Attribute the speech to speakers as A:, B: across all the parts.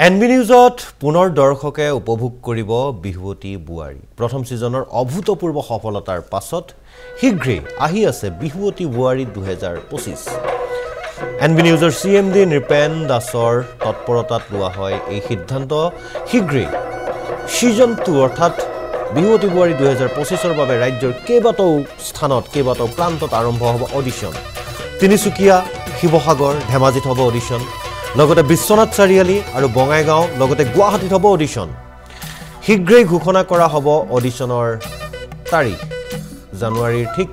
A: NB নিউজত পুনৰ দৰ্শকে উপভোগ কৰিব বিহুৱতী বুৱাৰী প্ৰথম সিজনৰ অভূতপূৰ্ব সফলতাৰ পাছত শীঘ্ৰেই আহি আছে বিহুৱতী বুৱাৰী 2025 এনবি নিউজৰ সিএমডি নৃপেন দাসৰ তৎপৰতাত লোৱা হয় এই সিদ্ধান্ত শীঘ্ৰেই সিজন 2 অৰ্থাৎ বিহুৱতী বুৱাৰী 2025ৰ বাবে ৰাজ্যৰ কেইবাটাও স্থানত কেইবাটাও প্ৰান্তত আৰম্ভ হ'ব অডিশ্যন তিনিচুকীয়া শিৱসাগৰ ধেমাজিত হ'ব অডিশ্যন লগতে বিশ্বনাথ চাৰিআলি আৰু বঙাইগাঁও লগতে গুৱাহাটীত হ'ব অডিশ্যন শীঘ্ৰেই ঘোষণা কৰা হ'ব অডিশ্যনৰ তাৰিখ জানুৱাৰীৰ ঠিক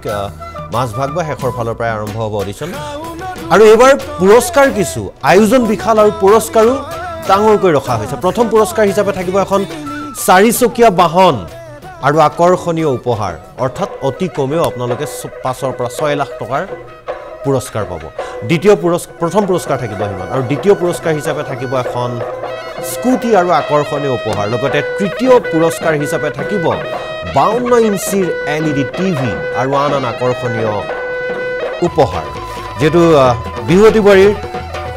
A: মাজভাগ বা শেষৰ ফালৰ পৰা আৰম্ভ হ'ব অডিশ্যন আৰু এবাৰ পুৰস্কাৰ কিছু আয়োজন বিশাল আৰু পুৰস্কাৰো ডাঙৰকৈ ৰখা হৈছে প্ৰথম পুৰস্কাৰ হিচাপে থাকিব এখন চাৰিচকীয়া বাহন আৰু আকৰ্ষণীয় উপহাৰ অৰ্থাৎ অতি কমেও আপোনালোকে 5 পৰা 6 লাখ টকাৰ পুৰস্কাৰ পাব দ্বিতীয় প্ৰথম পুৰস্কাৰ থাকিব হিমান আৰু দ্বিতীয় পুৰস্কাৰ হিচাপে থাকিব এখন স্কুটি আৰু আকৰ্ষণীয় উপহাৰ লগতে তৃতীয় পুৰস্কাৰ হিচাপে থাকিব 52 ইঞ্চিৰ এলইডি টিভি আৰু আন আকৰ্ষণীয় উপহাৰ যেটো বিহুৱতী বুৱাৰীৰ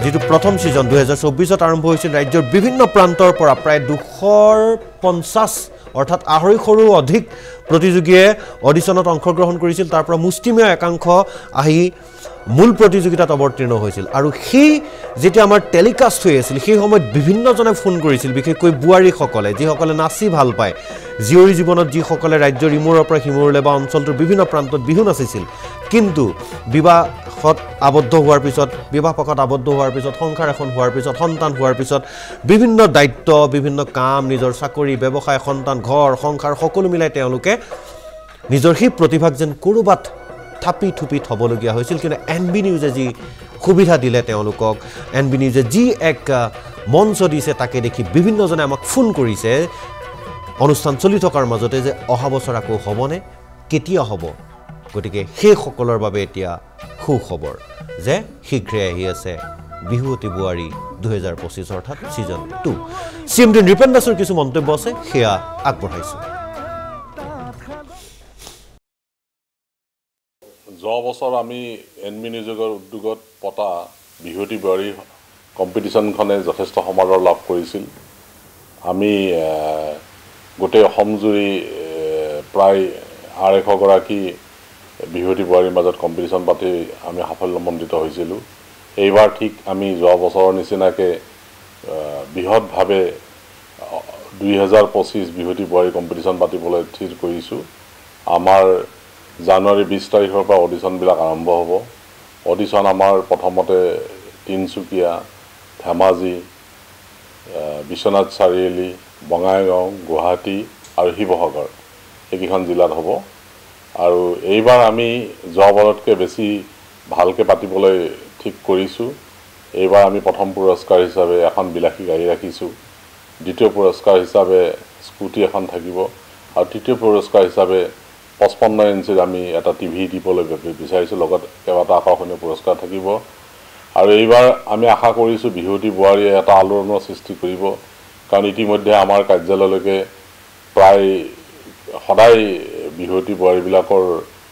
A: যেটো প্ৰথম সিজন 2024ত আৰম্ভ হৈছিল ৰাজ্যৰ বিভিন্ন প্ৰান্তৰ পৰা প্ৰায় 250 অৰ্থাৎ 250ৰো অধিক প্ৰতিযোগীয়ে অডিশ্যনত অংশগ্ৰহণ কৰিছিল তাৰ পৰা মুষ্টিমেয় একাংশ আহি মূল প্ৰতিযোগিতাত অৱতীৰ্ণ হৈছিল আৰু সেই যেটা আমাৰ টেলিকাষ্ট হৈ আছিল সেই সময়ত বিভিন্ন জনে ফোন কৰিছিল বিশেষকৈ বুৱাৰী সকলে যিসকলে নাচি ভাল পায় জীয়ৰী জীৱনত যিসকলে ৰাজ্যৰ ইমূৰৰ পৰা সিমূৰলৈ বা অঞ্চলটোৰ বিভিন্ন প্ৰান্তত বিহু নাচিছিল কিন্তু বিবাহত আবদ্ধ হোৱাৰ পিছত বিবাহপকত আবদ্ধ হোৱাৰ পিছত সংসাৰ এখন হোৱাৰ পিছত সন্তান হোৱাৰ পিছত বিভিন্ন দায়িত্ব বিভিন্ন কাম নিজৰ চাকৰি ব্যৱসায় সন্তান ঘৰ সংসাৰ সকলো মিলাই তেওঁলোকে নিজৰ সেই প্ৰতিভাক যেন কৰবাত থাপি থুপি থবলগীয়া হৈছিল কিন্তু এনবি নিউজে যি সুবিধা দিলে তেওঁলোকক এনবি নিউজে যি এক মঞ্চ দিছে তাকে দেখি বিভিন্ন জনে আমাক ফোন কৰিছে অনুষ্ঠান চলি থকাৰ মাজতে যে অহা বছৰ আকৌ হ'বনে কেতিয়া হ'ব গতিকে সেই সকলৰ বাবে এতিয়া সুখবৰ যে শীঘ্ৰে আহি আছে বিহুৱতী বুৱাৰী 2025 অৰ্থাৎ সিজন 2 সিএমডি নৃপেন দাসৰ কিছু মন্তব্য আছে সেয়া আগবঢ়াইছো
B: যোৱা বছৰ আমি এনবি নিউজৰ উদ্যোগত পতা বিহুৱতী বুৱাৰী কম্পিটিশ্যনখনে যথেষ্ট সমাদৰ লাভ কৰিছিল আমি গোটেই অসমজুৰি প্ৰায় 250 গৰাকী বিহুৱতী বুৱাৰীৰ মাজত কম্পিটিশ্যন পাতি আমি সাফল্যমণ্ডিত হৈছিলোঁ এইবাৰ ঠিক আমি যোৱা বছৰৰ নিচিনাকৈ বৃহৎভাৱে 2025 বিহুৱতী বুৱাৰী কম্পিটিশ্যন পাতিবলৈ স্থিৰ কৰিছোঁ আমাৰ জানুৱাৰী 20 তাৰিখৰ পৰা অডিশ্যনবিলাক আৰম্ভ হ'ব অডিশ্যন আমাৰ প্ৰথমতে তিনিচুকীয়া ধেমাজি বিশ্বনাথ চাৰিআলি বঙাইগাঁও গুৱাহাটী আৰু শিৱসাগৰ এইকেইখন জিলাত হ'ব আৰু এইবাৰ আমি যোৱাবাৰতকৈ বেছি ভালকৈ পাতিবলৈ ঠিক কৰিছোঁ এইবাৰ আমি প্ৰথম পুৰস্কাৰ হিচাপে এখন বিলাসী গাড়ী ৰাখিছোঁ দ্বিতীয় পুৰস্কাৰ হিচাপে স্কুটি এখন থাকিব আৰু তৃতীয় পুৰস্কাৰ হিচাপে 55 ইঞ্চিৰ আমি এটা টিভি দিবলৈ বিচাৰিছোঁ লগত কেইবাটা আকৰ্ষণীয় পুৰস্কাৰ থাকিব আৰু এইবাৰ আমি আশা কৰিছোঁ বিহুৱতী বুৱাৰীয়ে এটা আলোড়নৰ সৃষ্টি কৰিব কাৰণ ইতিমধ্যে আমাৰ কাৰ্যালয়লৈকে প্ৰায় সদায় বিহুৱতী বুৱাৰীবিলাকৰ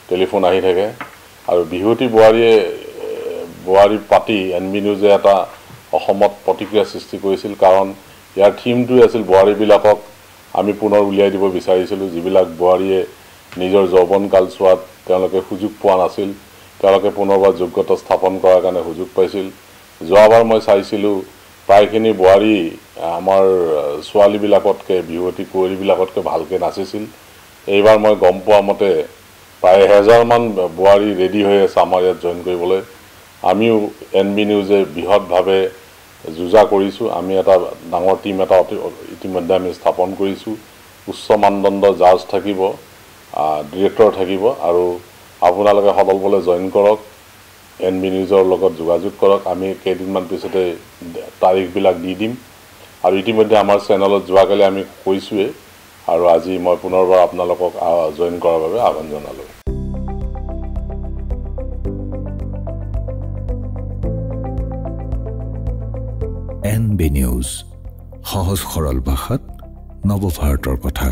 B: টেলিফোন আহি থাকে আৰু বিহুৱতী বুৱাৰী পাতি এনবি নিউজে এটা অসমত প্ৰতিক্ৰিয়া সৃষ্টি কৰিছিল কাৰণ ইয়াৰ থিমটোৱে আছিল বুৱাৰীবিলাকক আমি পুনৰ উলিয়াই দিব বিচাৰিছিলোঁ যিবিলাক বুৱাৰীয়ে নিজৰ যৌৱনকাল চোৱাত তেওঁলোকে সুযোগ পোৱা নাছিল তেওঁলোকে পুনৰবাৰ যোগ্যতা স্থাপন কৰাৰ কাৰণে সুযোগ পাইছিল যোৱাবাৰ মই চাইছিলোঁ প্ৰায়খিনি বুৱাৰী আমাৰ ছোৱালীবিলাকতকৈ বিহুৱতী কুঁৱৰীবিলাকতকৈ ভালকৈ নাচিছিল এইবাৰ মই গম পোৱা মতে প্ৰায় 1000 মান বুৱাৰী ৰেডি হৈ আছে আমাৰ ইয়াত জইন কৰিবলৈ আমিও এনবি নিউজে বৃহৎভাৱে যুঁজা কৰিছোঁ আমি এটা ডাঙৰ টিম এটা ইতিমধ্যে আমি স্থাপন কৰিছোঁ উচ্চ মানদণ্ড জাজ থাকিব ডিৰেক্টৰ থাকিব আৰু আপোনালোকে সদলবলে জইন কৰক এনবি নিউজৰ লগত যোগাযোগ কৰক আমি কেইদিনমান পিছতে তাৰিখবিলাক দি দিম আৰু ইতিমধ্যে আমাৰ চেনেলত যোৱাকালি আমি কৈছোঁৱে আৰু আজি মই পুনৰবাৰ আপোনালোকক জইন কৰাৰ বাবে আহ্বান জনালোঁ
C: এনবি নিউজ সহজ সৰল ভাষাত নৱভাৰতৰ কথা